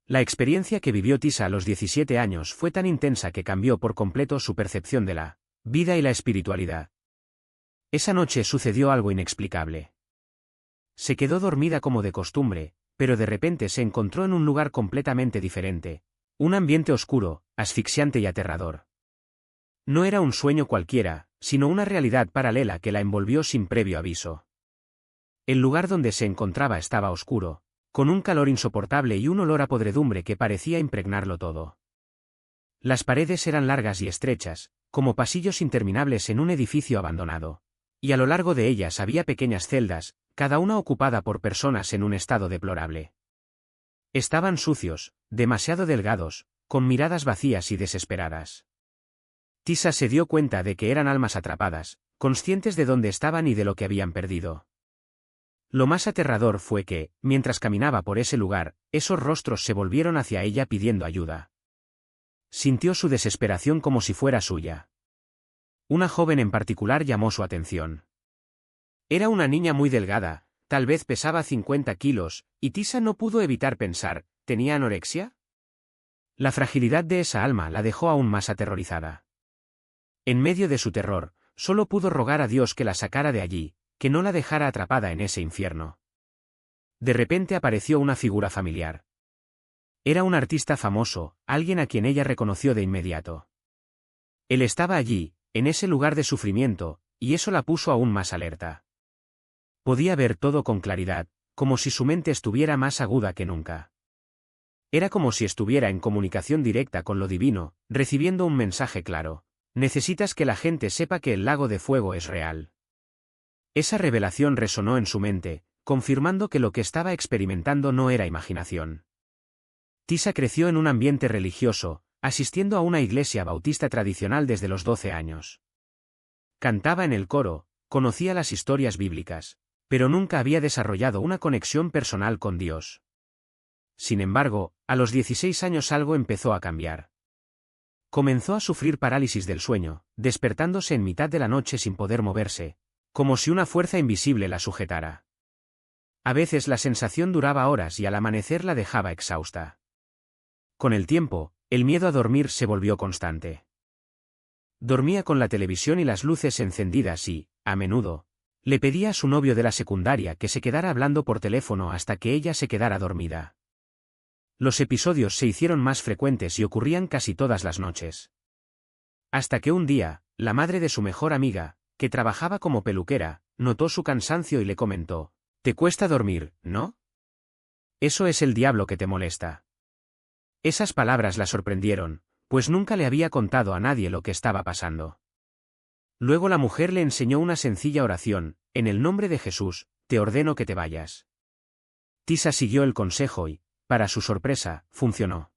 La experiencia que vivió Tisa a los 17 años fue tan intensa que cambió por completo su percepción de la vida y la espiritualidad. Esa noche sucedió algo inexplicable. Se quedó dormida como de costumbre, pero de repente se encontró en un lugar completamente diferente, un ambiente oscuro, asfixiante y aterrador. No era un sueño cualquiera, sino una realidad paralela que la envolvió sin previo aviso. El lugar donde se encontraba estaba oscuro, con un calor insoportable y un olor a podredumbre que parecía impregnarlo todo. Las paredes eran largas y estrechas, como pasillos interminables en un edificio abandonado. Y a lo largo de ellas había pequeñas celdas, cada una ocupada por personas en un estado deplorable. Estaban sucios, demasiado delgados, con miradas vacías y desesperadas. Tisa se dio cuenta de que eran almas atrapadas, conscientes de dónde estaban y de lo que habían perdido. Lo más aterrador fue que, mientras caminaba por ese lugar, esos rostros se volvieron hacia ella pidiendo ayuda. Sintió su desesperación como si fuera suya. Una joven en particular llamó su atención. Era una niña muy delgada, tal vez pesaba 50 kilos, y Tisa no pudo evitar pensar, ¿tenía anorexia? La fragilidad de esa alma la dejó aún más aterrorizada. En medio de su terror, solo pudo rogar a Dios que la sacara de allí, que no la dejara atrapada en ese infierno. De repente apareció una figura familiar. Era un artista famoso, alguien a quien ella reconoció de inmediato. Él estaba allí, en ese lugar de sufrimiento, y eso la puso aún más alerta. Podía ver todo con claridad, como si su mente estuviera más aguda que nunca. Era como si estuviera en comunicación directa con lo divino, recibiendo un mensaje claro. Necesitas que la gente sepa que el lago de fuego es real. Esa revelación resonó en su mente, confirmando que lo que estaba experimentando no era imaginación. Tisa creció en un ambiente religioso, asistiendo a una iglesia bautista tradicional desde los 12 años. Cantaba en el coro, conocía las historias bíblicas, pero nunca había desarrollado una conexión personal con Dios. Sin embargo, a los 16 años algo empezó a cambiar. Comenzó a sufrir parálisis del sueño, despertándose en mitad de la noche sin poder moverse, como si una fuerza invisible la sujetara. A veces la sensación duraba horas y al amanecer la dejaba exhausta. Con el tiempo, el miedo a dormir se volvió constante. Dormía con la televisión y las luces encendidas y, a menudo, le pedía a su novio de la secundaria que se quedara hablando por teléfono hasta que ella se quedara dormida. Los episodios se hicieron más frecuentes y ocurrían casi todas las noches. Hasta que un día, la madre de su mejor amiga, que trabajaba como peluquera, notó su cansancio y le comentó, «¿Te cuesta dormir, no? Eso es el diablo que te molesta». Esas palabras la sorprendieron, pues nunca le había contado a nadie lo que estaba pasando. Luego la mujer le enseñó una sencilla oración, «En el nombre de Jesús, te ordeno que te vayas». Tisa siguió el consejo y, para su sorpresa, funcionó.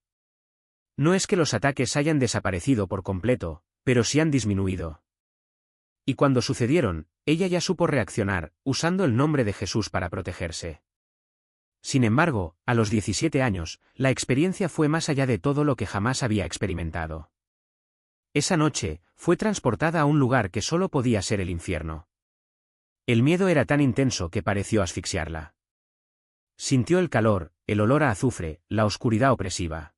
No es que los ataques hayan desaparecido por completo, pero sí han disminuido. Y cuando sucedieron, ella ya supo reaccionar, usando el nombre de Jesús para protegerse. Sin embargo, a los 17 años, la experiencia fue más allá de todo lo que jamás había experimentado. Esa noche, fue transportada a un lugar que solo podía ser el infierno. El miedo era tan intenso que pareció asfixiarla. Sintió el calor, el olor a azufre, la oscuridad opresiva.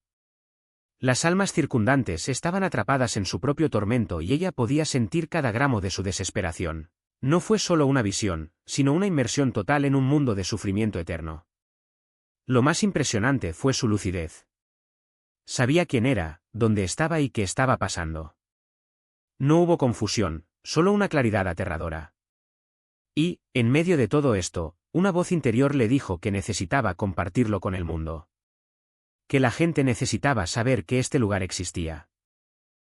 Las almas circundantes estaban atrapadas en su propio tormento y ella podía sentir cada gramo de su desesperación. No fue solo una visión, sino una inmersión total en un mundo de sufrimiento eterno. Lo más impresionante fue su lucidez. Sabía quién era, dónde estaba y qué estaba pasando. No hubo confusión, solo una claridad aterradora. Y, en medio de todo esto, una voz interior le dijo que necesitaba compartirlo con el mundo. Que la gente necesitaba saber que este lugar existía.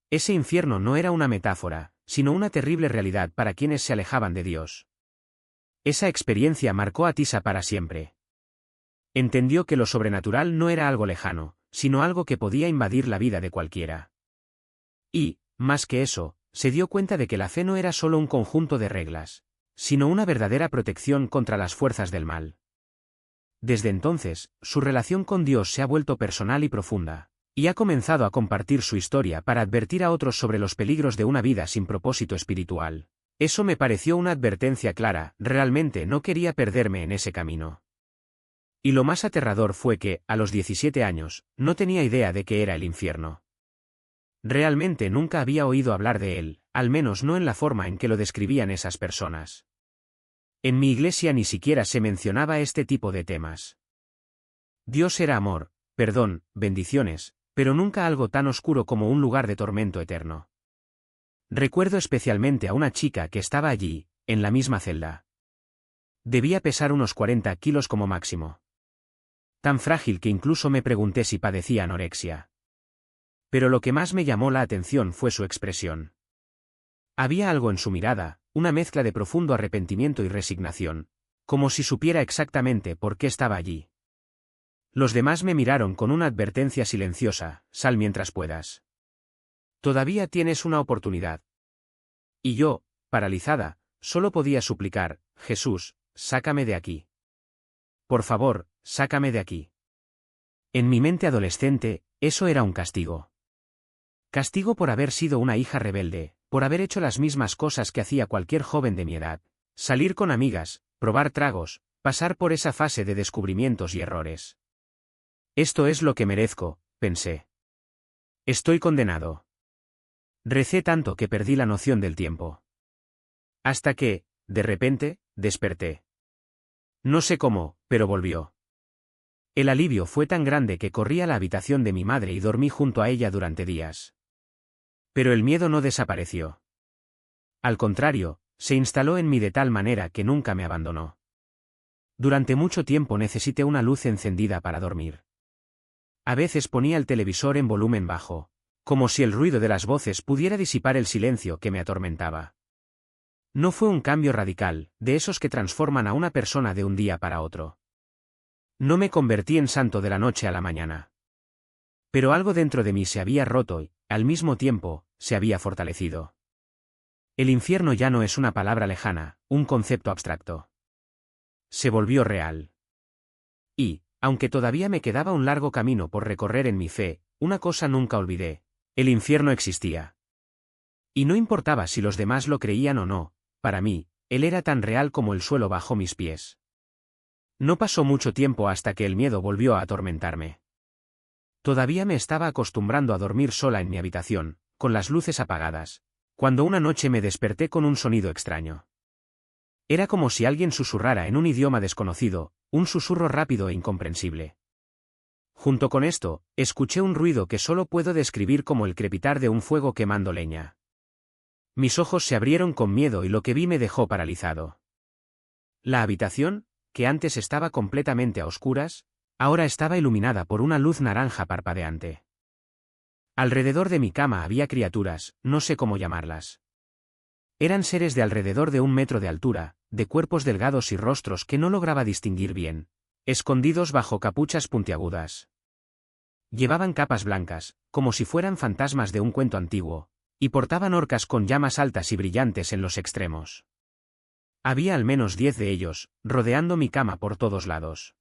Ese infierno no era una metáfora, sino una terrible realidad para quienes se alejaban de Dios. Esa experiencia marcó a Tisa para siempre. Entendió que lo sobrenatural no era algo lejano, sino algo que podía invadir la vida de cualquiera. Y, más que eso, se dio cuenta de que la fe no era solo un conjunto de reglas, sino una verdadera protección contra las fuerzas del mal. Desde entonces, su relación con Dios se ha vuelto personal y profunda, y ha comenzado a compartir su historia para advertir a otros sobre los peligros de una vida sin propósito espiritual. Eso me pareció una advertencia clara, realmente no quería perderme en ese camino. Y lo más aterrador fue que, a los 17 años, no tenía idea de qué era el infierno. Realmente nunca había oído hablar de él, al menos no en la forma en que lo describían esas personas. En mi iglesia ni siquiera se mencionaba este tipo de temas. Dios era amor, perdón, bendiciones, pero nunca algo tan oscuro como un lugar de tormento eterno. Recuerdo especialmente a una chica que estaba allí, en la misma celda. Debía pesar unos 40 kilos como máximo. Tan frágil que incluso me pregunté si padecía anorexia. Pero lo que más me llamó la atención fue su expresión. Había algo en su mirada, una mezcla de profundo arrepentimiento y resignación, como si supiera exactamente por qué estaba allí. Los demás me miraron con una advertencia silenciosa: sal mientras puedas. Todavía tienes una oportunidad. Y yo, paralizada, solo podía suplicar: Jesús, sácame de aquí. Por favor, sácame de aquí. En mi mente adolescente, eso era un castigo. Castigo por haber sido una hija rebelde, por haber hecho las mismas cosas que hacía cualquier joven de mi edad: salir con amigas, probar tragos, pasar por esa fase de descubrimientos y errores. Esto es lo que merezco, pensé. Estoy condenado. Recé tanto que perdí la noción del tiempo. Hasta que, de repente, desperté. No sé cómo, pero volvió. El alivio fue tan grande que corrí a la habitación de mi madre y dormí junto a ella durante días. Pero el miedo no desapareció. Al contrario, se instaló en mí de tal manera que nunca me abandonó. Durante mucho tiempo necesité una luz encendida para dormir. A veces ponía el televisor en volumen bajo, como si el ruido de las voces pudiera disipar el silencio que me atormentaba. No fue un cambio radical, de esos que transforman a una persona de un día para otro. No me convertí en santo de la noche a la mañana. Pero algo dentro de mí se había roto y, al mismo tiempo, se había fortalecido. El infierno ya no es una palabra lejana, un concepto abstracto. Se volvió real. Y, aunque todavía me quedaba un largo camino por recorrer en mi fe, una cosa nunca olvidé: el infierno existía. Y no importaba si los demás lo creían o no, para mí, él era tan real como el suelo bajo mis pies. No pasó mucho tiempo hasta que el miedo volvió a atormentarme. Todavía me estaba acostumbrando a dormir sola en mi habitación, con las luces apagadas, cuando una noche me desperté con un sonido extraño. Era como si alguien susurrara en un idioma desconocido, un susurro rápido e incomprensible. Junto con esto, escuché un ruido que solo puedo describir como el crepitar de un fuego quemando leña. Mis ojos se abrieron con miedo y lo que vi me dejó paralizado. La habitación, que antes estaba completamente a oscuras, ahora estaba iluminada por una luz naranja parpadeante. Alrededor de mi cama había criaturas, no sé cómo llamarlas. Eran seres de alrededor de 1 metro de altura, de cuerpos delgados y rostros que no lograba distinguir bien, escondidos bajo capuchas puntiagudas. Llevaban capas blancas, como si fueran fantasmas de un cuento antiguo, y portaban horcas con llamas altas y brillantes en los extremos. Había al menos 10 de ellos, rodeando mi cama por todos lados.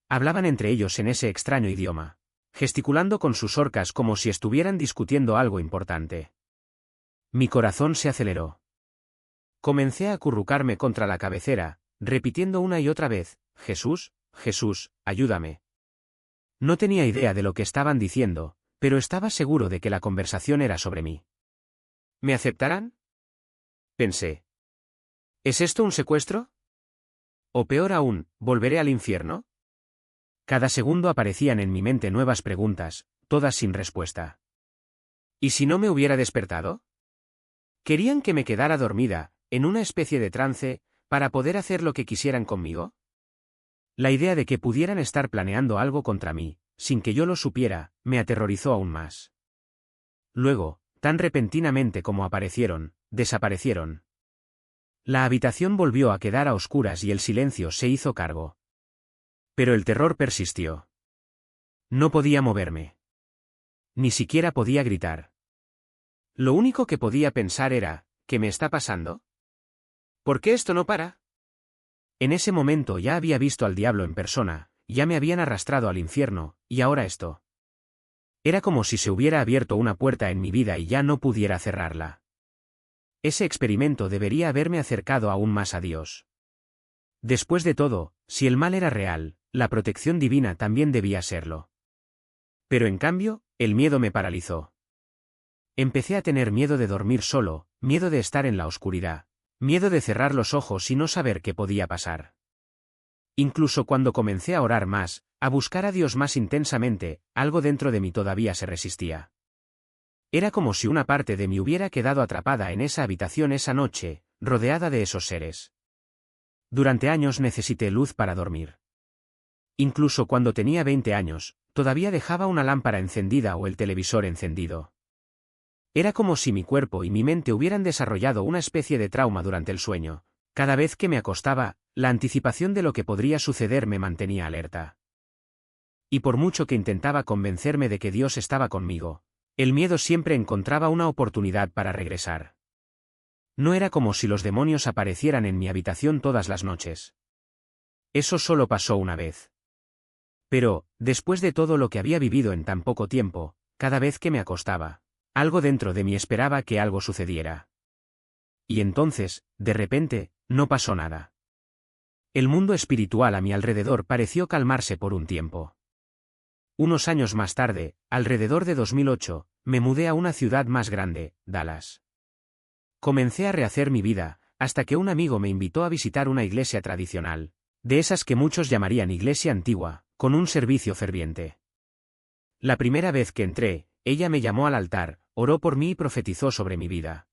Hablaban entre ellos en ese extraño idioma, gesticulando con sus horcas como si estuvieran discutiendo algo importante. Mi corazón se aceleró. Comencé a acurrucarme contra la cabecera, repitiendo una y otra vez: Jesús, Jesús, ayúdame. No tenía idea de lo que estaban diciendo, pero estaba seguro de que la conversación era sobre mí. ¿Me aceptarán?, pensé. ¿Es esto un secuestro? O peor aún, ¿volveré al infierno? Cada segundo aparecían en mi mente nuevas preguntas, todas sin respuesta. ¿Y si no me hubiera despertado? ¿Querían que me quedara dormida, en una especie de trance, para poder hacer lo que quisieran conmigo? La idea de que pudieran estar planeando algo contra mí, sin que yo lo supiera, me aterrorizó aún más. Luego, tan repentinamente como aparecieron, desaparecieron. La habitación volvió a quedar a oscuras y el silencio se hizo cargo. Pero el terror persistió. No podía moverme. Ni siquiera podía gritar. Lo único que podía pensar era: ¿qué me está pasando? ¿Por qué esto no para? En ese momento ya había visto al diablo en persona, ya me habían arrastrado al infierno, y ahora esto. Era como si se hubiera abierto una puerta en mi vida y ya no pudiera cerrarla. Ese experimento debería haberme acercado aún más a Dios. Después de todo, si el mal era real, La protección divina también debía serlo. Pero en cambio, el miedo me paralizó. Empecé a tener miedo de dormir solo, miedo de estar en la oscuridad, miedo de cerrar los ojos y no saber qué podía pasar. Incluso cuando comencé a orar más, a buscar a Dios más intensamente, algo dentro de mí todavía se resistía. Era como si una parte de mí hubiera quedado atrapada en esa habitación esa noche, rodeada de esos seres. Durante años necesité luz para dormir. Incluso cuando tenía 20 años, todavía dejaba una lámpara encendida o el televisor encendido. Era como si mi cuerpo y mi mente hubieran desarrollado una especie de trauma durante el sueño. Cada vez que me acostaba, la anticipación de lo que podría suceder me mantenía alerta. Y por mucho que intentaba convencerme de que Dios estaba conmigo, el miedo siempre encontraba una oportunidad para regresar. No era como si los demonios aparecieran en mi habitación todas las noches. Eso solo pasó una vez. Pero, después de todo lo que había vivido en tan poco tiempo, cada vez que me acostaba, algo dentro de mí esperaba que algo sucediera. Y entonces, de repente, no pasó nada. El mundo espiritual a mi alrededor pareció calmarse por un tiempo. Unos años más tarde, alrededor de 2008, me mudé a una ciudad más grande, Dallas. Comencé a rehacer mi vida, hasta que un amigo me invitó a visitar una iglesia tradicional, de esas que muchos llamarían iglesia antigua, con un servicio ferviente. La primera vez que entré, ella me llamó al altar, oró por mí y profetizó sobre mi vida.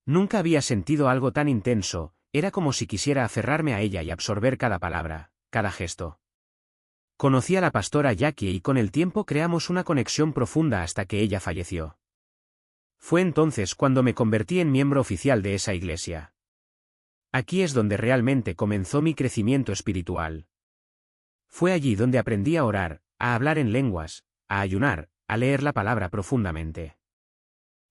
Nunca había sentido algo tan intenso, era como si quisiera aferrarme a ella y absorber cada palabra, cada gesto. Conocí a la pastora Jackie y con el tiempo creamos una conexión profunda hasta que ella falleció. Fue entonces cuando me convertí en miembro oficial de esa iglesia. Aquí es donde realmente comenzó mi crecimiento espiritual. Fue allí donde aprendí a orar, a hablar en lenguas, a ayunar, a leer la palabra profundamente.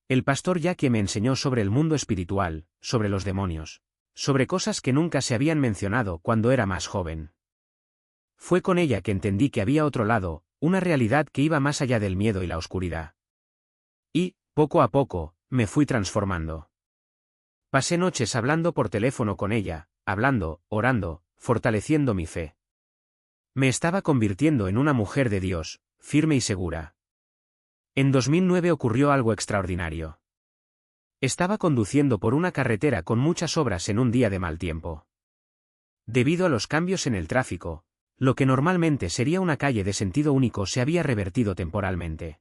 El pastor Jackie me enseñó sobre el mundo espiritual, sobre los demonios, sobre cosas que nunca se habían mencionado cuando era más joven. Fue con ella que entendí que había otro lado, una realidad que iba más allá del miedo y la oscuridad. Y, poco a poco, me fui transformando. Pasé noches hablando por teléfono con ella, hablando, orando, fortaleciendo mi fe. Me estaba convirtiendo en una mujer de Dios, firme y segura. En 2009 ocurrió algo extraordinario. Estaba conduciendo por una carretera con muchas obras en un día de mal tiempo. Debido a los cambios en el tráfico, lo que normalmente sería una calle de sentido único se había revertido temporalmente.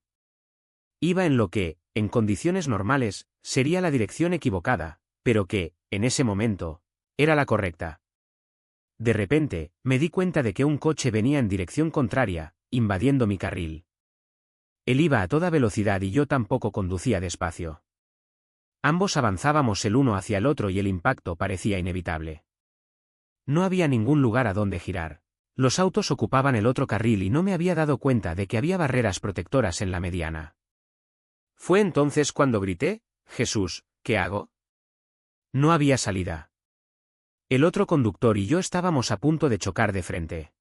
Iba en lo que, en condiciones normales, sería la dirección equivocada, pero que, en ese momento, era la correcta. De repente, me di cuenta de que un coche venía en dirección contraria, invadiendo mi carril. Él iba a toda velocidad y yo tampoco conducía despacio. Ambos avanzábamos el uno hacia el otro y el impacto parecía inevitable. No había ningún lugar a donde girar. Los autos ocupaban el otro carril y no me había dado cuenta de que había barreras protectoras en la mediana. Fue entonces cuando grité: «Jesús, ¿qué hago?». No había salida. El otro conductor y yo estábamos a punto de chocar de frente.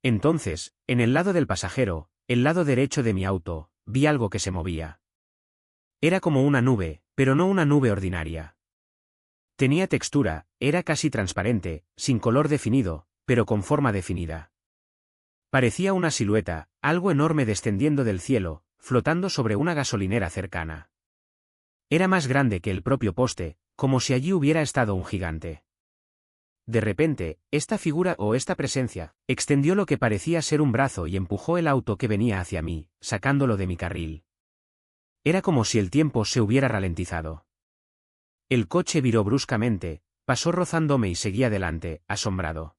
Entonces, en el lado del pasajero, el lado derecho de mi auto, vi algo que se movía. Era como una nube, pero no una nube ordinaria. Tenía textura, era casi transparente, sin color definido, pero con forma definida. Parecía una silueta, algo enorme descendiendo del cielo, flotando sobre una gasolinera cercana. Era más grande que el propio poste, como si allí hubiera estado un gigante. De repente, esta figura o esta presencia extendió lo que parecía ser un brazo y empujó el auto que venía hacia mí, sacándolo de mi carril. Era como si el tiempo se hubiera ralentizado. El coche viró bruscamente, pasó rozándome y seguí adelante, asombrado.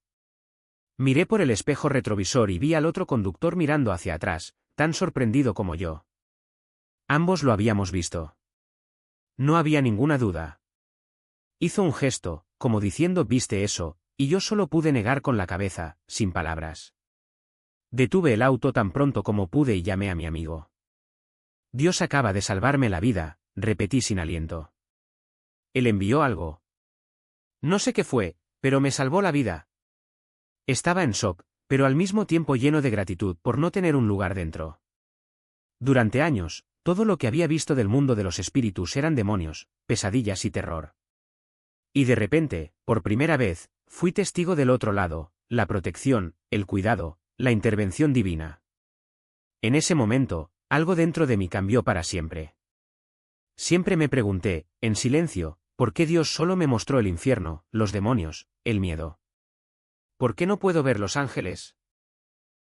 Miré por el espejo retrovisor y vi al otro conductor mirando hacia atrás, tan sorprendido como yo. Ambos lo habíamos visto. No había ninguna duda. Hizo un gesto, como diciendo «¿Viste eso?», y yo solo pude negar con la cabeza, sin palabras. Detuve el auto tan pronto como pude y llamé a mi amigo. «Dios acaba de salvarme la vida», repetí sin aliento. «Él envió algo. No sé qué fue, pero me salvó la vida». Estaba en shock, pero al mismo tiempo lleno de gratitud por no tener un lugar dentro. Durante años, todo lo que había visto del mundo de los espíritus eran demonios, pesadillas y terror. Y de repente, por primera vez, fui testigo del otro lado, la protección, el cuidado, la intervención divina. En ese momento, algo dentro de mí cambió para siempre. Siempre me pregunté, en silencio, ¿por qué Dios solo me mostró el infierno, los demonios, el miedo? ¿Por qué no puedo ver los ángeles?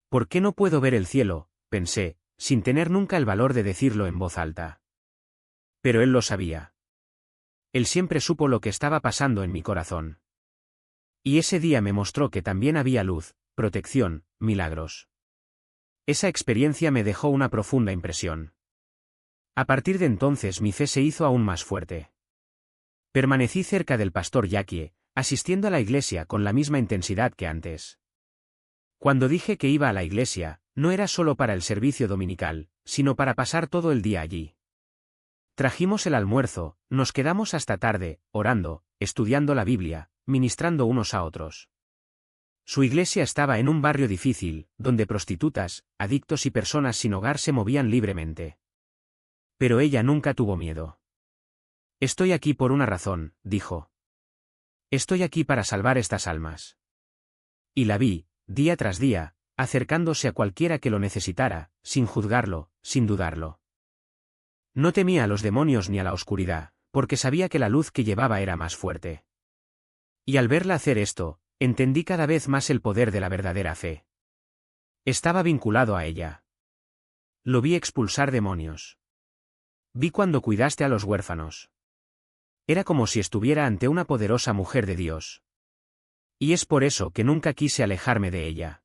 ¿Por qué no puedo ver el cielo?, pensé, sin tener nunca el valor de decirlo en voz alta. Pero él lo sabía. Él siempre supo lo que estaba pasando en mi corazón. Y ese día me mostró que también había luz, protección, milagros. Esa experiencia me dejó una profunda impresión. A partir de entonces mi fe se hizo aún más fuerte. Permanecí cerca del pastor Jackie, asistiendo a la iglesia con la misma intensidad que antes. Cuando dije que iba a la iglesia, no era solo para el servicio dominical, sino para pasar todo el día allí. Trajimos el almuerzo, nos quedamos hasta tarde, orando, estudiando la Biblia, ministrando unos a otros. Su iglesia estaba en un barrio difícil, donde prostitutas, adictos y personas sin hogar se movían libremente. Pero ella nunca tuvo miedo. Estoy aquí por una razón, dijo. Estoy aquí para salvar estas almas. Y la vi, día tras día, acercándose a cualquiera que lo necesitara, sin juzgarlo, sin dudarlo. No temía a los demonios ni a la oscuridad, porque sabía que la luz que llevaba era más fuerte. Y al verla hacer esto, entendí cada vez más el poder de la verdadera fe. Estaba vinculado a ella. Lo vi expulsar demonios. Vi cuando cuidaste a los huérfanos. Era como si estuviera ante una poderosa mujer de Dios. Y es por eso que nunca quise alejarme de ella.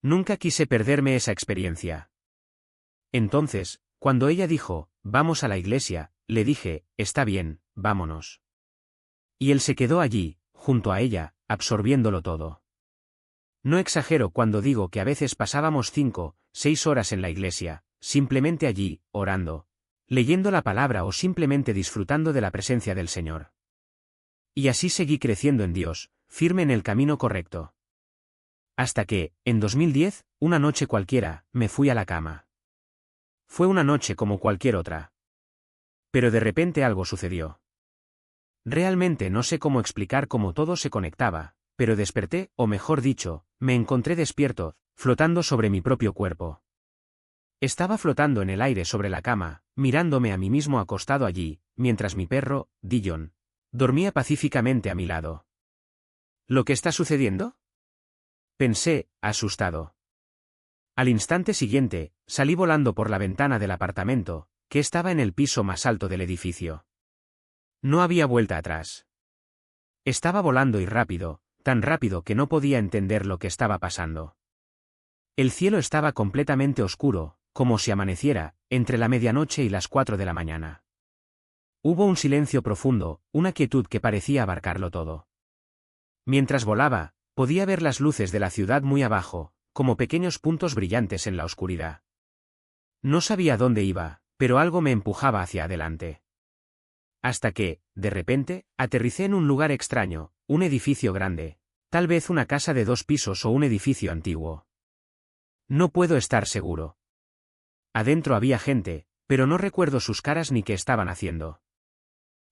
Nunca quise perderme esa experiencia. Entonces, cuando ella dijo, vamos a la iglesia, le dije, está bien, vámonos. Y él se quedó allí, junto a ella, absorbiéndolo todo. No exagero cuando digo que a veces pasábamos 5, 6 horas en la iglesia, simplemente allí, orando, leyendo la palabra o simplemente disfrutando de la presencia del Señor. Y así seguí creciendo en Dios, firme en el camino correcto. Hasta que, en 2010, una noche cualquiera, me fui a la cama. Fue una noche como cualquier otra. Pero de repente algo sucedió. Realmente no sé cómo explicar cómo todo se conectaba, pero desperté, o mejor dicho, me encontré despierto, flotando sobre mi propio cuerpo. Estaba flotando en el aire sobre la cama, mirándome a mí mismo acostado allí, mientras mi perro, Dillon, dormía pacíficamente a mi lado. ¿Lo que está sucediendo?, pensé, asustado. Al instante siguiente, salí volando por la ventana del apartamento, que estaba en el piso más alto del edificio. No había vuelta atrás. Estaba volando y rápido, tan rápido que no podía entender lo que estaba pasando. El cielo estaba completamente oscuro, como si amaneciera, entre la medianoche y las 4 de la mañana. Hubo un silencio profundo, una quietud que parecía abarcarlo todo. Mientras volaba, podía ver las luces de la ciudad muy abajo, como pequeños puntos brillantes en la oscuridad. No sabía dónde iba, pero algo me empujaba hacia adelante. Hasta que, de repente, aterricé en un lugar extraño, un edificio grande, tal vez una casa de 2 pisos o un edificio antiguo. No puedo estar seguro. Adentro había gente, pero no recuerdo sus caras ni qué estaban haciendo.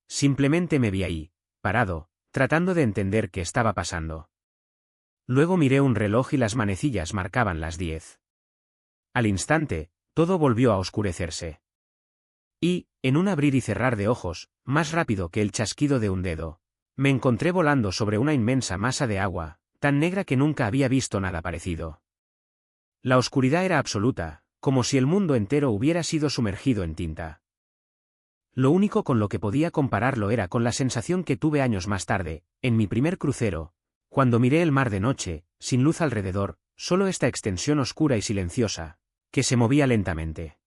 Simplemente me vi ahí, parado, tratando de entender qué estaba pasando. Luego miré un reloj y las manecillas marcaban las 10. Al instante, todo volvió a oscurecerse. Y, en un abrir y cerrar de ojos, más rápido que el chasquido de un dedo, me encontré volando sobre una inmensa masa de agua, tan negra que nunca había visto nada parecido. La oscuridad era absoluta, como si el mundo entero hubiera sido sumergido en tinta. Lo único con lo que podía compararlo era con la sensación que tuve años más tarde, en mi primer crucero, cuando miré el mar de noche, sin luz alrededor, solo esta extensión oscura y silenciosa, que se movía lentamente.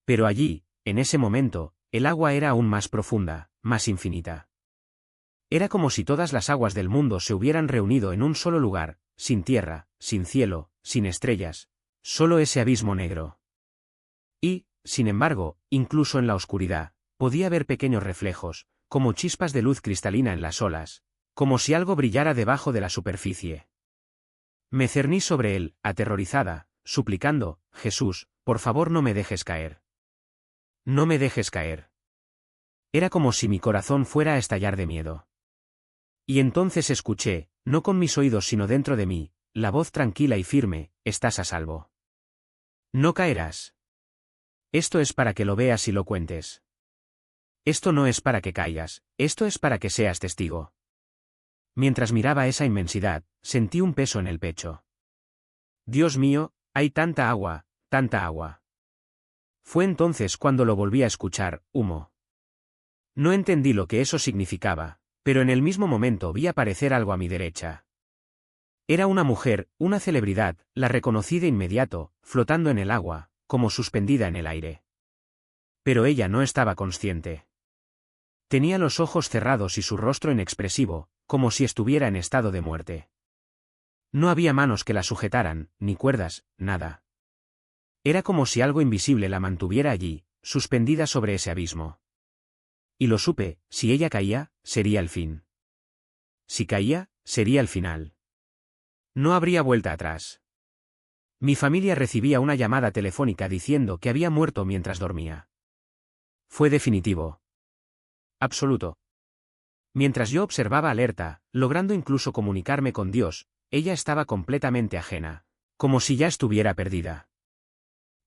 Pero allí, en ese momento, el agua era aún más profunda, más infinita. Era como si todas las aguas del mundo se hubieran reunido en un solo lugar, sin tierra, sin cielo, sin estrellas, solo ese abismo negro. Y, sin embargo, incluso en la oscuridad, podía ver pequeños reflejos, como chispas de luz cristalina en las olas, como si algo brillara debajo de la superficie. Me cerní sobre él, aterrorizada, suplicando, Jesús, por favor no me dejes caer. No me dejes caer. Era como si mi corazón fuera a estallar de miedo. Y entonces escuché, no con mis oídos sino dentro de mí, la voz tranquila y firme: estás a salvo. No caerás. Esto es para que lo veas y lo cuentes. Esto no es para que caigas, esto es para que seas testigo. Mientras miraba esa inmensidad, sentí un peso en el pecho. Dios mío, hay tanta agua, tanta agua. Fue entonces cuando lo volví a escuchar: humo. No entendí lo que eso significaba, pero en el mismo momento vi aparecer algo a mi derecha. Era una mujer, una celebridad, la reconocí de inmediato, flotando en el agua, como suspendida en el aire. Pero ella no estaba consciente. Tenía los ojos cerrados y su rostro inexpresivo, como si estuviera en estado de muerte. No había manos que la sujetaran, ni cuerdas, nada. Era como si algo invisible la mantuviera allí, suspendida sobre ese abismo. Y lo supe: si ella caía, sería el fin. Si caía, sería el final. No habría vuelta atrás. Mi familia recibía una llamada telefónica diciendo que había muerto mientras dormía. Fue definitivo. Absoluto. Mientras yo observaba alerta, logrando incluso comunicarme con Dios, ella estaba completamente ajena, como si ya estuviera perdida.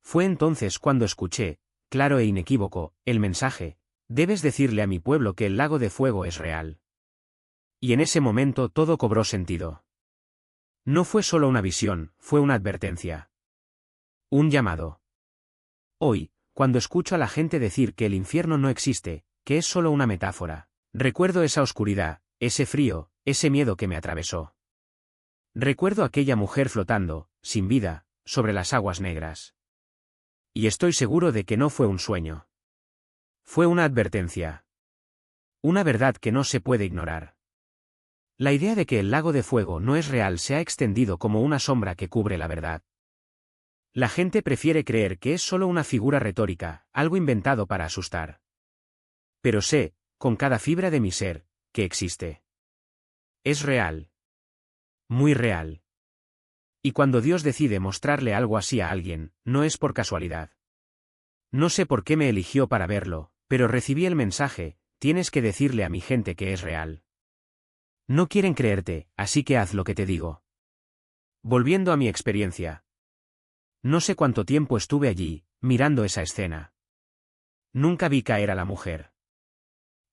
Fue entonces cuando escuché, claro e inequívoco, el mensaje: debes decirle a mi pueblo que el lago de fuego es real. Y en ese momento todo cobró sentido. No fue solo una visión, fue una advertencia. Un llamado. Hoy, cuando escucho a la gente decir que el infierno no existe, que es solo una metáfora, recuerdo esa oscuridad, ese frío, ese miedo que me atravesó. Recuerdo aquella mujer flotando, sin vida, sobre las aguas negras. Y estoy seguro de que no fue un sueño. Fue una advertencia. Una verdad que no se puede ignorar. La idea de que el lago de fuego no es real se ha extendido como una sombra que cubre la verdad. La gente prefiere creer que es solo una figura retórica, algo inventado para asustar. Pero sé, con cada fibra de mi ser, que existe. Es real. Muy real. Y cuando Dios decide mostrarle algo así a alguien, no es por casualidad. No sé por qué me eligió para verlo, pero recibí el mensaje: tienes que decirle a mi gente que es real. No quieren creerte, así que haz lo que te digo. Volviendo a mi experiencia. No sé cuánto tiempo estuve allí, mirando esa escena. Nunca vi caer a la mujer.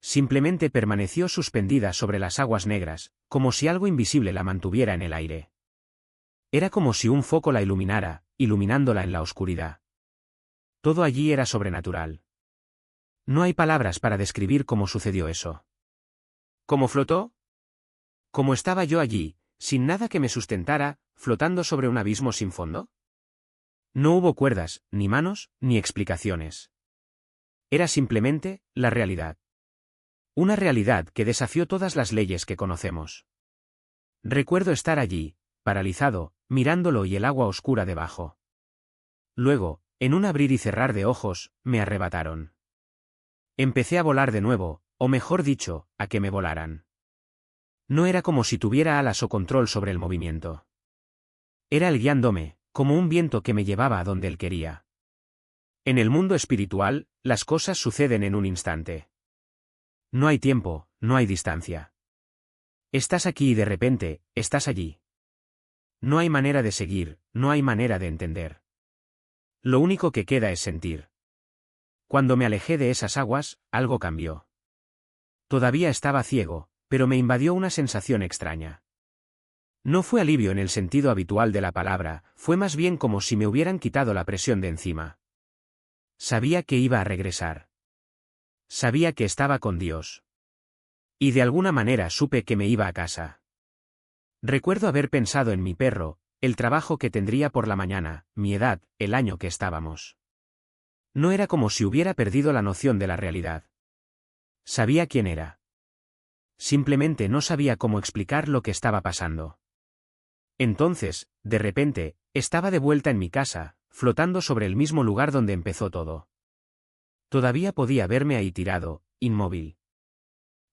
Simplemente permaneció suspendida sobre las aguas negras, como si algo invisible la mantuviera en el aire. Era como si un foco la iluminara, iluminándola en la oscuridad. Todo allí era sobrenatural. No hay palabras para describir cómo sucedió eso. ¿Cómo flotó? ¿Cómo estaba yo allí, sin nada que me sustentara, flotando sobre un abismo sin fondo? No hubo cuerdas, ni manos, ni explicaciones. Era simplemente la realidad. Una realidad que desafió todas las leyes que conocemos. Recuerdo estar allí, paralizado, mirándolo y el agua oscura debajo. Luego, en un abrir y cerrar de ojos, me arrebataron. Empecé a volar de nuevo, o mejor dicho, a que me volaran. No era como si tuviera alas o control sobre el movimiento. Era él guiándome, como un viento que me llevaba a donde él quería. En el mundo espiritual, las cosas suceden en un instante. No hay tiempo, no hay distancia. Estás aquí y de repente, estás allí. No hay manera de seguir, no hay manera de entender. Lo único que queda es sentir. Cuando me alejé de esas aguas, algo cambió. Todavía estaba ciego, pero me invadió una sensación extraña. No fue alivio en el sentido habitual de la palabra, fue más bien como si me hubieran quitado la presión de encima. Sabía que iba a regresar. Sabía que estaba con Dios. Y de alguna manera supe que me iba a casa. Recuerdo haber pensado en mi perro, el trabajo que tendría por la mañana, mi edad, el año que estábamos. No era como si hubiera perdido la noción de la realidad. Sabía quién era. Simplemente no sabía cómo explicar lo que estaba pasando. Entonces, de repente, estaba de vuelta en mi casa, flotando sobre el mismo lugar donde empezó todo. Todavía podía verme ahí tirado, inmóvil.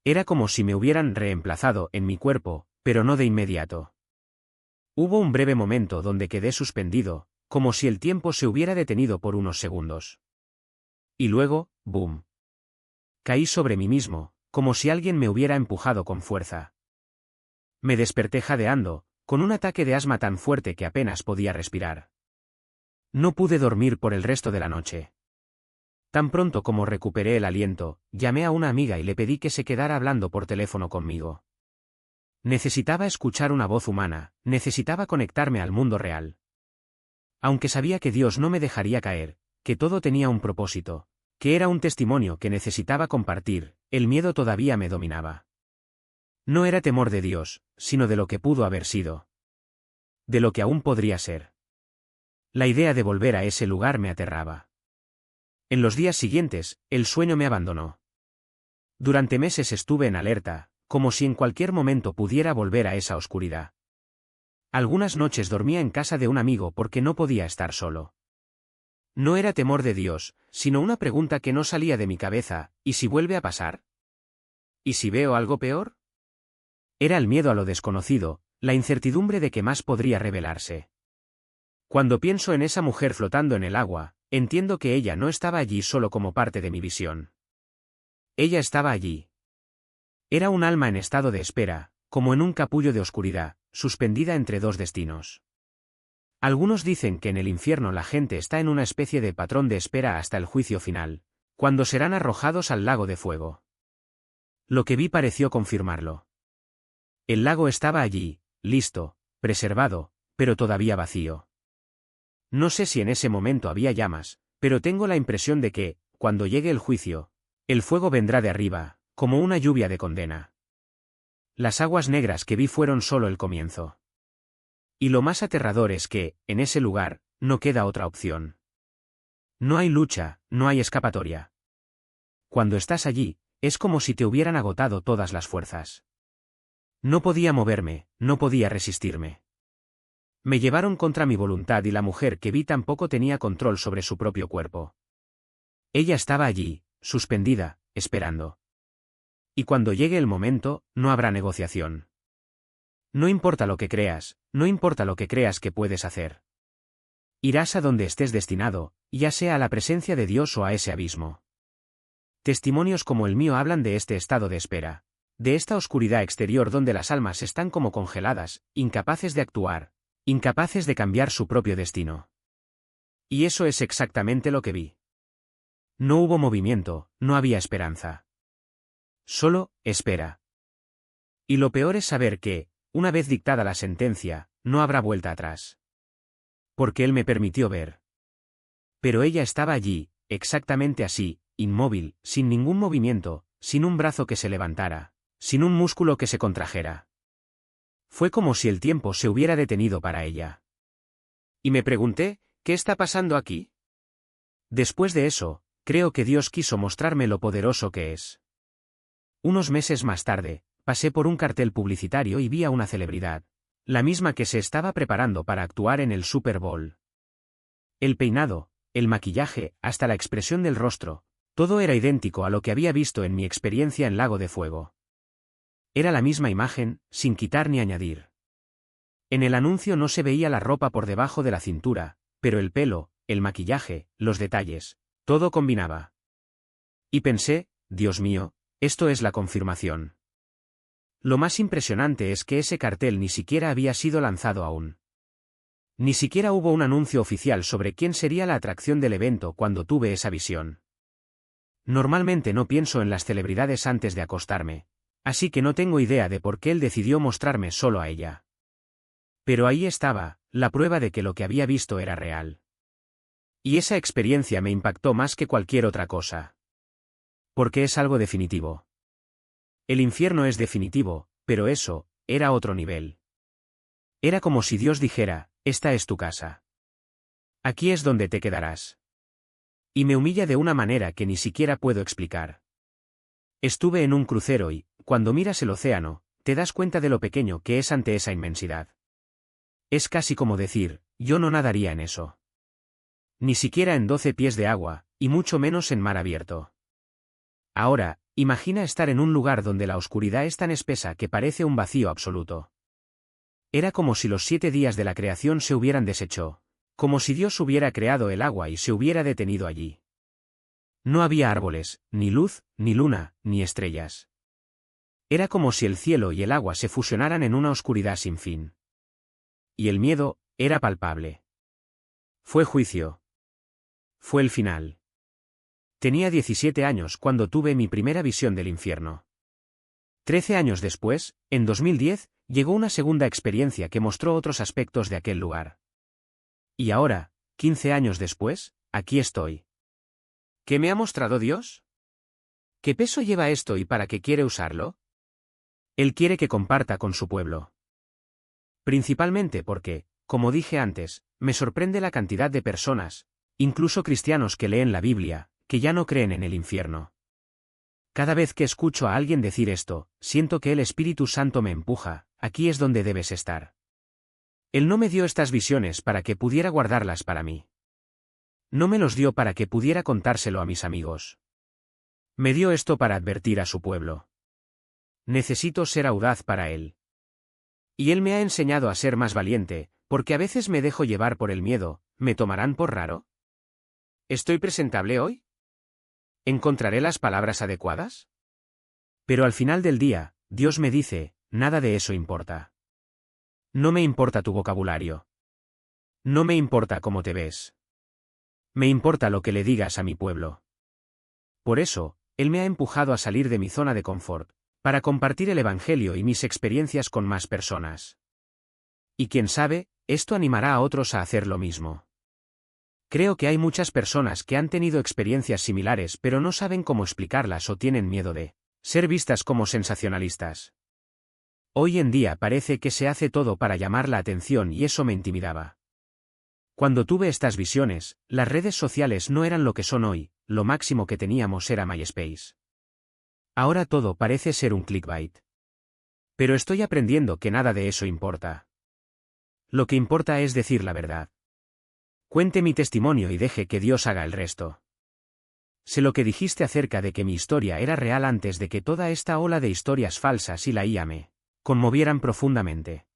Era como si me hubieran reemplazado en mi cuerpo, pero no de inmediato. Hubo un breve momento donde quedé suspendido, como si el tiempo se hubiera detenido por unos segundos. Y luego, ¡boom! Caí sobre mí mismo, como si alguien me hubiera empujado con fuerza. Me desperté jadeando, con un ataque de asma tan fuerte que apenas podía respirar. No pude dormir por el resto de la noche. Tan pronto como recuperé el aliento, llamé a una amiga y le pedí que se quedara hablando por teléfono conmigo. Necesitaba escuchar una voz humana, necesitaba conectarme al mundo real. Aunque sabía que Dios no me dejaría caer, que todo tenía un propósito, que era un testimonio que necesitaba compartir, el miedo todavía me dominaba. No era temor de Dios, sino de lo que pudo haber sido. De lo que aún podría ser. La idea de volver a ese lugar me aterraba. En los días siguientes, el sueño me abandonó. Durante meses estuve en alerta, como si en cualquier momento pudiera volver a esa oscuridad. Algunas noches dormía en casa de un amigo porque no podía estar solo. No era temor de Dios, sino una pregunta que no salía de mi cabeza: ¿y si vuelve a pasar? ¿Y si veo algo peor? Era el miedo a lo desconocido, la incertidumbre de que más podría revelarse. Cuando pienso en esa mujer flotando en el agua, entiendo que ella no estaba allí solo como parte de mi visión. Ella estaba allí. Era un alma en estado de espera, como en un capullo de oscuridad, suspendida entre dos destinos. Algunos dicen que en el infierno la gente está en una especie de patrón de espera hasta el juicio final, cuando serán arrojados al lago de fuego. Lo que vi pareció confirmarlo. El lago estaba allí, listo, preservado, pero todavía vacío. No sé si en ese momento había llamas, pero tengo la impresión de que, cuando llegue el juicio, el fuego vendrá de arriba, como una lluvia de condena. Las aguas negras que vi fueron solo el comienzo. Y lo más aterrador es que, en ese lugar, no queda otra opción. No hay lucha, no hay escapatoria. Cuando estás allí, es como si te hubieran agotado todas las fuerzas. No podía moverme, no podía resistirme. Me llevaron contra mi voluntad y la mujer que vi tampoco tenía control sobre su propio cuerpo. Ella estaba allí, suspendida, esperando. Y cuando llegue el momento, no habrá negociación. No importa lo que creas, no importa lo que creas que puedes hacer. Irás a donde estés destinado, ya sea a la presencia de Dios o a ese abismo. Testimonios como el mío hablan de este estado de espera, de esta oscuridad exterior donde las almas están como congeladas, incapaces de actuar, incapaces de cambiar su propio destino. Y eso es exactamente lo que vi. No hubo movimiento, no había esperanza. Solo, espera. Y lo peor es saber que, una vez dictada la sentencia, no habrá vuelta atrás. Porque él me permitió ver. Pero ella estaba allí, exactamente así, inmóvil, sin ningún movimiento, sin un brazo que se levantara, sin un músculo que se contrajera. Fue como si el tiempo se hubiera detenido para ella. Y me pregunté, ¿qué está pasando aquí? Después de eso, creo que Dios quiso mostrarme lo poderoso que es. Unos meses más tarde, pasé por un cartel publicitario y vi a una celebridad, la misma que se estaba preparando para actuar en el Super Bowl. El peinado, el maquillaje, hasta la expresión del rostro, todo era idéntico a lo que había visto en mi experiencia en Lago de Fuego. Era la misma imagen, sin quitar ni añadir. En el anuncio no se veía la ropa por debajo de la cintura, pero el pelo, el maquillaje, los detalles, todo combinaba. Y pensé, Dios mío, esto es la confirmación. Lo más impresionante es que ese cartel ni siquiera había sido lanzado aún. Ni siquiera hubo un anuncio oficial sobre quién sería la atracción del evento cuando tuve esa visión. Normalmente no pienso en las celebridades antes de acostarme, así que no tengo idea de por qué él decidió mostrarme solo a ella. Pero ahí estaba, la prueba de que lo que había visto era real. Y esa experiencia me impactó más que cualquier otra cosa. Porque es algo definitivo. El infierno es definitivo, pero eso, era otro nivel. Era como si Dios dijera, esta es tu casa. Aquí es donde te quedarás. Y me humilla de una manera que ni siquiera puedo explicar. Estuve en un crucero y, cuando miras el océano, te das cuenta de lo pequeño que es ante esa inmensidad. Es casi como decir, yo no nadaría en eso. Ni siquiera en 12 pies de agua, y mucho menos en mar abierto. Ahora, imagina estar en un lugar donde la oscuridad es tan espesa que parece un vacío absoluto. Era como si los 7 días de la creación se hubieran deshecho, como si Dios hubiera creado el agua y se hubiera detenido allí. No había árboles, ni luz, ni luna, ni estrellas. Era como si el cielo y el agua se fusionaran en una oscuridad sin fin. Y el miedo era palpable. Fue juicio. Fue el final. Tenía 17 años cuando tuve mi primera visión del infierno. 13 años después, en 2010, llegó una segunda experiencia que mostró otros aspectos de aquel lugar. Y ahora, 15 años después, aquí estoy. ¿Qué me ha mostrado Dios? ¿Qué peso lleva esto y para qué quiere usarlo? Él quiere que comparta con su pueblo. Principalmente porque, como dije antes, me sorprende la cantidad de personas, incluso cristianos que leen la Biblia, que ya no creen en el infierno. Cada vez que escucho a alguien decir esto, siento que el Espíritu Santo me empuja, aquí es donde debes estar. Él no me dio estas visiones para que pudiera guardarlas para mí. No me los dio para que pudiera contárselo a mis amigos. Me dio esto para advertir a su pueblo. Necesito ser audaz para él. Y él me ha enseñado a ser más valiente, porque a veces me dejo llevar por el miedo. ¿Me tomarán por raro? ¿Estoy presentable hoy? ¿Encontraré las palabras adecuadas? Pero al final del día, Dios me dice, nada de eso importa. No me importa tu vocabulario. No me importa cómo te ves. Me importa lo que le digas a mi pueblo. Por eso, Él me ha empujado a salir de mi zona de confort, para compartir el Evangelio y mis experiencias con más personas. Y quién sabe, esto animará a otros a hacer lo mismo. Creo que hay muchas personas que han tenido experiencias similares pero no saben cómo explicarlas o tienen miedo de ser vistas como sensacionalistas. Hoy en día parece que se hace todo para llamar la atención y eso me intimidaba. Cuando tuve estas visiones, las redes sociales no eran lo que son hoy, lo máximo que teníamos era MySpace. Ahora todo parece ser un clickbait. Pero estoy aprendiendo que nada de eso importa. Lo que importa es decir la verdad. Cuente mi testimonio y deje que Dios haga el resto. Sé lo que dijiste acerca de que mi historia era real antes de que toda esta ola de historias falsas y la IA me conmovieran profundamente.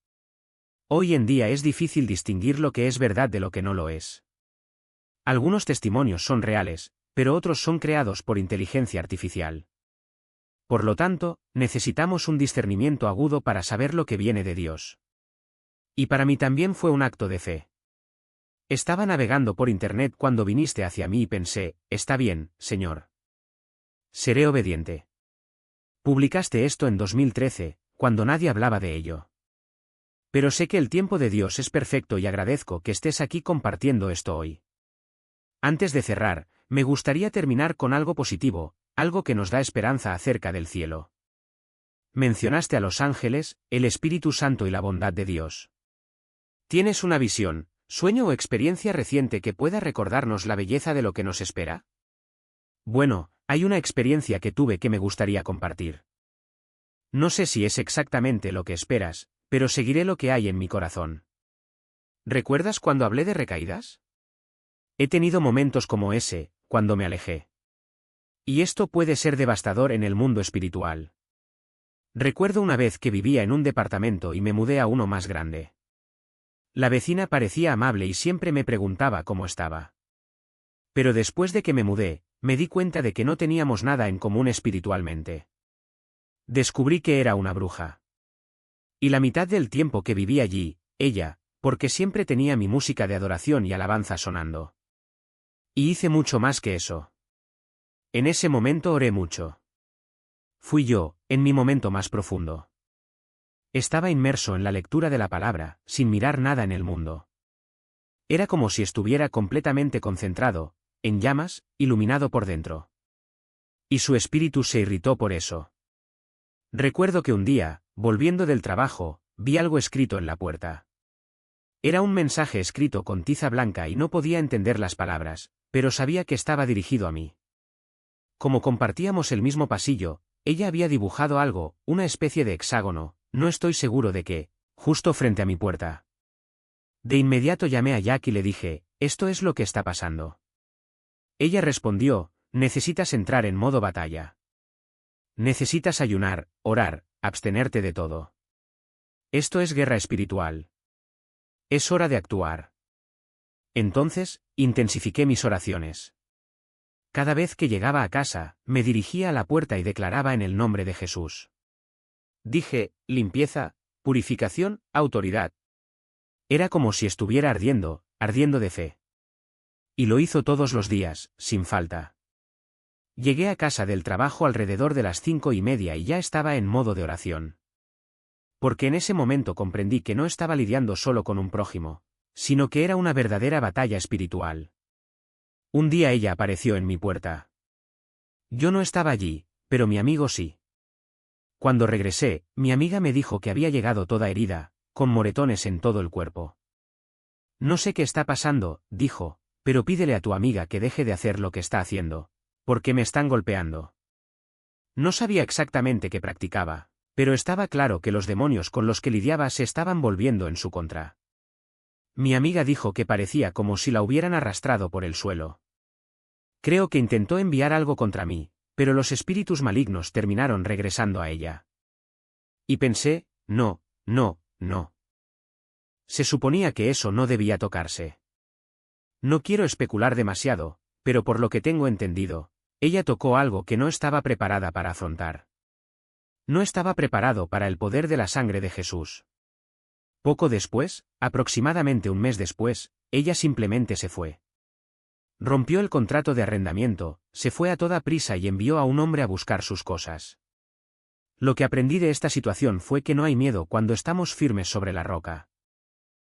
Hoy en día es difícil distinguir lo que es verdad de lo que no lo es. Algunos testimonios son reales, pero otros son creados por inteligencia artificial. Por lo tanto, necesitamos un discernimiento agudo para saber lo que viene de Dios. Y para mí también fue un acto de fe. Estaba navegando por internet cuando viniste hacia mí y pensé, está bien, Señor. Seré obediente. Publicaste esto en 2013, cuando nadie hablaba de ello. Pero sé que el tiempo de Dios es perfecto y agradezco que estés aquí compartiendo esto hoy. Antes de cerrar, me gustaría terminar con algo positivo, algo que nos da esperanza acerca del cielo. Mencionaste a los ángeles, el Espíritu Santo y la bondad de Dios. ¿Tienes una visión, sueño o experiencia reciente que pueda recordarnos la belleza de lo que nos espera? Bueno, hay una experiencia que tuve que me gustaría compartir. No sé si es exactamente lo que esperas, pero seguiré lo que hay en mi corazón. ¿Recuerdas cuando hablé de recaídas? He tenido momentos como ese, cuando me alejé. Y esto puede ser devastador en el mundo espiritual. Recuerdo una vez que vivía en un departamento y me mudé a uno más grande. La vecina parecía amable y siempre me preguntaba cómo estaba. Pero después de que me mudé, me di cuenta de que no teníamos nada en común espiritualmente. Descubrí que era una bruja. Y la mitad del tiempo que viví allí, ella, porque siempre tenía mi música de adoración y alabanza sonando. Y hice mucho más que eso. En ese momento oré mucho. Fui yo, en mi momento más profundo. Estaba inmerso en la lectura de la palabra, sin mirar nada en el mundo. Era como si estuviera completamente concentrado, en llamas, iluminado por dentro. Y su espíritu se irritó por eso. Recuerdo que un día, volviendo del trabajo, vi algo escrito en la puerta. Era un mensaje escrito con tiza blanca y no podía entender las palabras, pero sabía que estaba dirigido a mí. Como compartíamos el mismo pasillo, ella había dibujado algo, una especie de hexágono, no estoy seguro de qué, justo frente a mi puerta. De inmediato llamé a Jack y le dije, esto es lo que está pasando. Ella respondió, necesitas entrar en modo batalla. Necesitas ayunar, orar, abstenerte de todo. Esto es guerra espiritual. Es hora de actuar. Entonces, intensifiqué mis oraciones. Cada vez que llegaba a casa, me dirigía a la puerta y declaraba en el nombre de Jesús. Dije, limpieza, purificación, autoridad. Era como si estuviera ardiendo, ardiendo de fe. Y lo hizo todos los días, sin falta. Llegué a casa del trabajo alrededor de las 5:30 y ya estaba en modo de oración. Porque en ese momento comprendí que no estaba lidiando solo con un prójimo, sino que era una verdadera batalla espiritual. Un día ella apareció en mi puerta. Yo no estaba allí, pero mi amigo sí. Cuando regresé, mi amiga me dijo que había llegado toda herida, con moretones en todo el cuerpo. No sé qué está pasando, dijo, pero pídele a tu amiga que deje de hacer lo que está haciendo, porque me están golpeando. No sabía exactamente qué practicaba, pero estaba claro que los demonios con los que lidiaba se estaban volviendo en su contra. Mi amiga dijo que parecía como si la hubieran arrastrado por el suelo. Creo que intentó enviar algo contra mí, pero los espíritus malignos terminaron regresando a ella. Y pensé, no, no, no. Se suponía que eso no debía tocarse. No quiero especular demasiado, pero por lo que tengo entendido, ella tocó algo que no estaba preparada para afrontar. No estaba preparado para el poder de la sangre de Jesús. Poco después, aproximadamente un mes después, ella simplemente se fue. Rompió el contrato de arrendamiento, se fue a toda prisa y envió a un hombre a buscar sus cosas. Lo que aprendí de esta situación fue que no hay miedo cuando estamos firmes sobre la roca.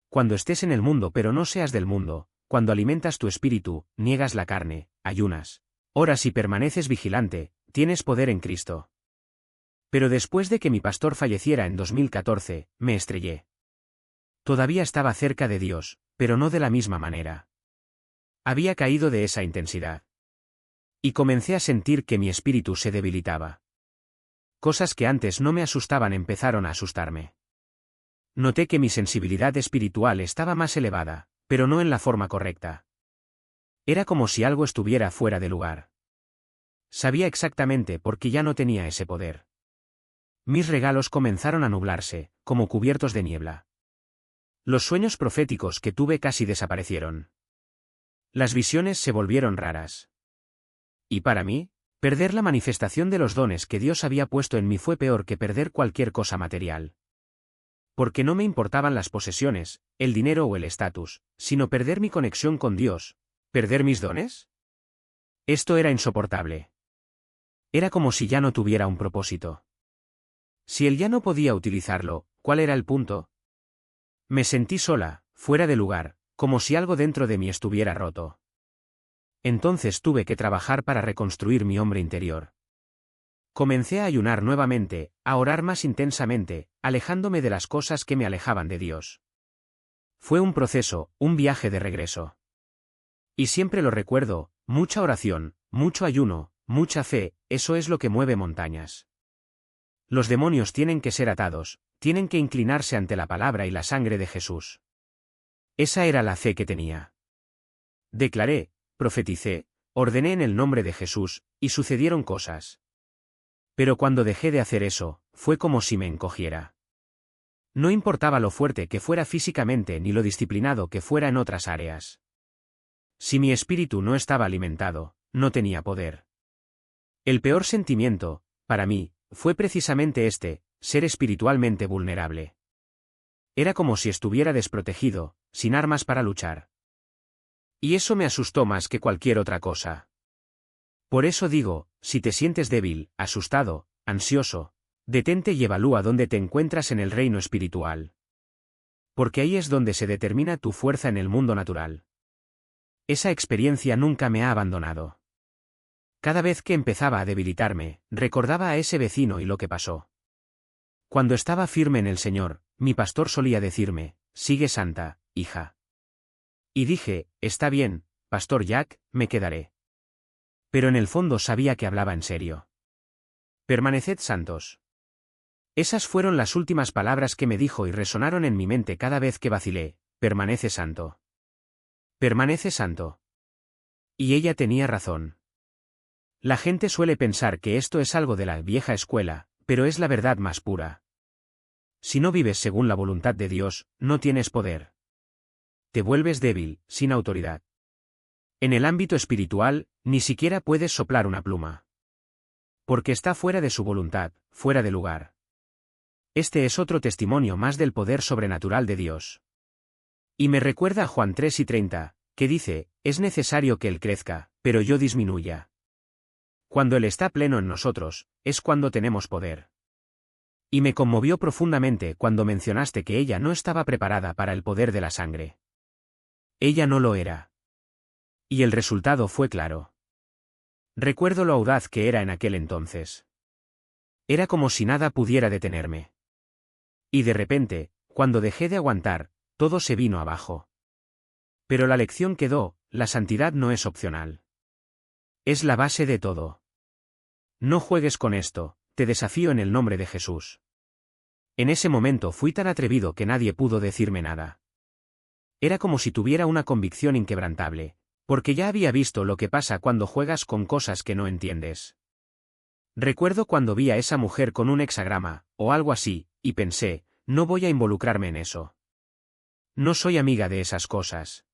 Cuando estés en el mundo pero no seas del mundo, cuando alimentas tu espíritu, niegas la carne, ayunas, oras y permaneces vigilante, tienes poder en Cristo. Pero después de que mi pastor falleciera en 2014, me estrellé. Todavía estaba cerca de Dios, pero no de la misma manera. Había caído de esa intensidad. Y comencé a sentir que mi espíritu se debilitaba. Cosas que antes no me asustaban empezaron a asustarme. Noté que mi sensibilidad espiritual estaba más elevada, pero no en la forma correcta. Era como si algo estuviera fuera de lugar. Sabía exactamente por qué ya no tenía ese poder. Mis regalos comenzaron a nublarse, como cubiertos de niebla. Los sueños proféticos que tuve casi desaparecieron. Las visiones se volvieron raras. Y para mí, perder la manifestación de los dones que Dios había puesto en mí fue peor que perder cualquier cosa material. Porque no me importaban las posesiones, el dinero o el estatus, sino perder mi conexión con Dios. ¿Perder mis dones? Esto era insoportable. Era como si ya no tuviera un propósito. Si él ya no podía utilizarlo, ¿cuál era el punto? Me sentí sola, fuera de lugar, como si algo dentro de mí estuviera roto. Entonces tuve que trabajar para reconstruir mi hombre interior. Comencé a ayunar nuevamente, a orar más intensamente, alejándome de las cosas que me alejaban de Dios. Fue un proceso, un viaje de regreso. Y siempre lo recuerdo, mucha oración, mucho ayuno, mucha fe, eso es lo que mueve montañas. Los demonios tienen que ser atados, tienen que inclinarse ante la palabra y la sangre de Jesús. Esa era la fe que tenía. Declaré, profeticé, ordené en el nombre de Jesús, y sucedieron cosas. Pero cuando dejé de hacer eso, fue como si me encogiera. No importaba lo fuerte que fuera físicamente ni lo disciplinado que fuera en otras áreas. Si mi espíritu no estaba alimentado, no tenía poder. El peor sentimiento, para mí, fue precisamente este, ser espiritualmente vulnerable. Era como si estuviera desprotegido, sin armas para luchar. Y eso me asustó más que cualquier otra cosa. Por eso digo, si te sientes débil, asustado, ansioso, detente y evalúa dónde te encuentras en el reino espiritual. Porque ahí es donde se determina tu fuerza en el mundo natural. Esa experiencia nunca me ha abandonado. Cada vez que empezaba a debilitarme, recordaba a ese vecino y lo que pasó. Cuando estaba firme en el Señor, mi pastor solía decirme, sigue santa, hija. Y dije, está bien, Pastor Jack, me quedaré. Pero en el fondo sabía que hablaba en serio. Permaneced santos. Esas fueron las últimas palabras que me dijo y resonaron en mi mente cada vez que vacilé, permanece santo. Permanece santo. Y ella tenía razón. La gente suele pensar que esto es algo de la vieja escuela, pero es la verdad más pura. Si no vives según la voluntad de Dios, no tienes poder. Te vuelves débil, sin autoridad. En el ámbito espiritual, ni siquiera puedes soplar una pluma. Porque está fuera de su voluntad, fuera de lugar. Este es otro testimonio más del poder sobrenatural de Dios. Y me recuerda a Juan 3:30, que dice, es necesario que Él crezca, pero yo disminuya. Cuando Él está pleno en nosotros, es cuando tenemos poder. Y me conmovió profundamente cuando mencionaste que ella no estaba preparada para el poder de la sangre. Ella no lo era. Y el resultado fue claro. Recuerdo lo audaz que era en aquel entonces. Era como si nada pudiera detenerme. Y de repente, cuando dejé de aguantar, todo se vino abajo. Pero la lección quedó, la santidad no es opcional. Es la base de todo. No juegues con esto, te desafío en el nombre de Jesús. En ese momento fui tan atrevido que nadie pudo decirme nada. Era como si tuviera una convicción inquebrantable, porque ya había visto lo que pasa cuando juegas con cosas que no entiendes. Recuerdo cuando vi a esa mujer con un hexagrama, o algo así, y pensé, no voy a involucrarme en eso. No soy amiga de esas cosas.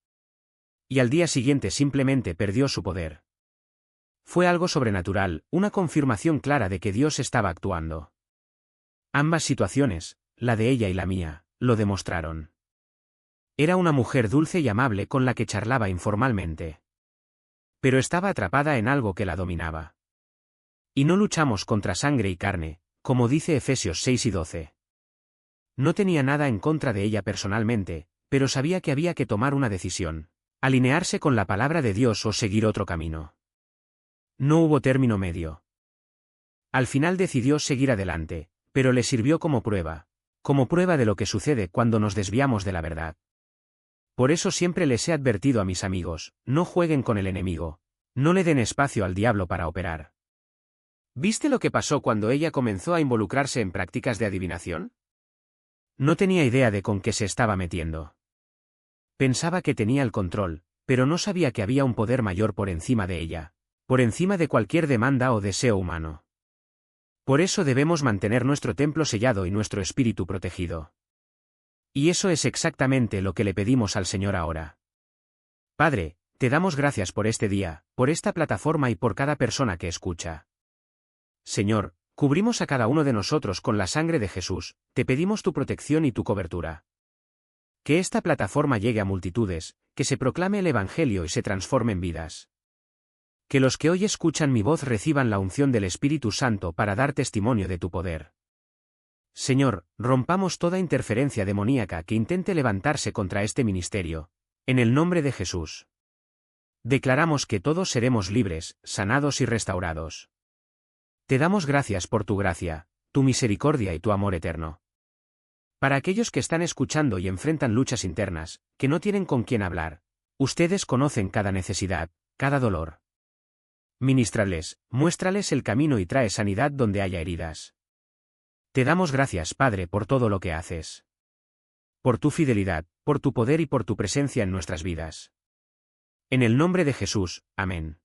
Y al día siguiente simplemente perdió su poder. Fue algo sobrenatural, una confirmación clara de que Dios estaba actuando. Ambas situaciones, la de ella y la mía, lo demostraron. Era una mujer dulce y amable con la que charlaba informalmente. Pero estaba atrapada en algo que la dominaba. Y no luchamos contra sangre y carne, como dice Efesios 6:12. No tenía nada en contra de ella personalmente, pero sabía que había que tomar una decisión, alinearse con la palabra de Dios o seguir otro camino. No hubo término medio. Al final decidió seguir adelante, pero le sirvió como prueba de lo que sucede cuando nos desviamos de la verdad. Por eso siempre les he advertido a mis amigos, no jueguen con el enemigo, no le den espacio al diablo para operar. ¿Viste lo que pasó cuando ella comenzó a involucrarse en prácticas de adivinación? No tenía idea de con qué se estaba metiendo. Pensaba que tenía el control, pero no sabía que había un poder mayor por encima de ella, por encima de cualquier demanda o deseo humano. Por eso debemos mantener nuestro templo sellado y nuestro espíritu protegido. Y eso es exactamente lo que le pedimos al Señor ahora. Padre, te damos gracias por este día, por esta plataforma y por cada persona que escucha. Señor, cubrimos a cada uno de nosotros con la sangre de Jesús, te pedimos tu protección y tu cobertura. Que esta plataforma llegue a multitudes, que se proclame el Evangelio y se transforme en vidas. Que los que hoy escuchan mi voz reciban la unción del Espíritu Santo para dar testimonio de tu poder. Señor, rompamos toda interferencia demoníaca que intente levantarse contra este ministerio, en el nombre de Jesús. Declaramos que todos seremos libres, sanados y restaurados. Te damos gracias por tu gracia, tu misericordia y tu amor eterno. Para aquellos que están escuchando y enfrentan luchas internas, que no tienen con quién hablar, ustedes conocen cada necesidad, cada dolor. Ministrales, muéstrales el camino y trae sanidad donde haya heridas. Te damos gracias, Padre, por todo lo que haces. Por tu fidelidad, por tu poder y por tu presencia en nuestras vidas. En el nombre de Jesús, amén.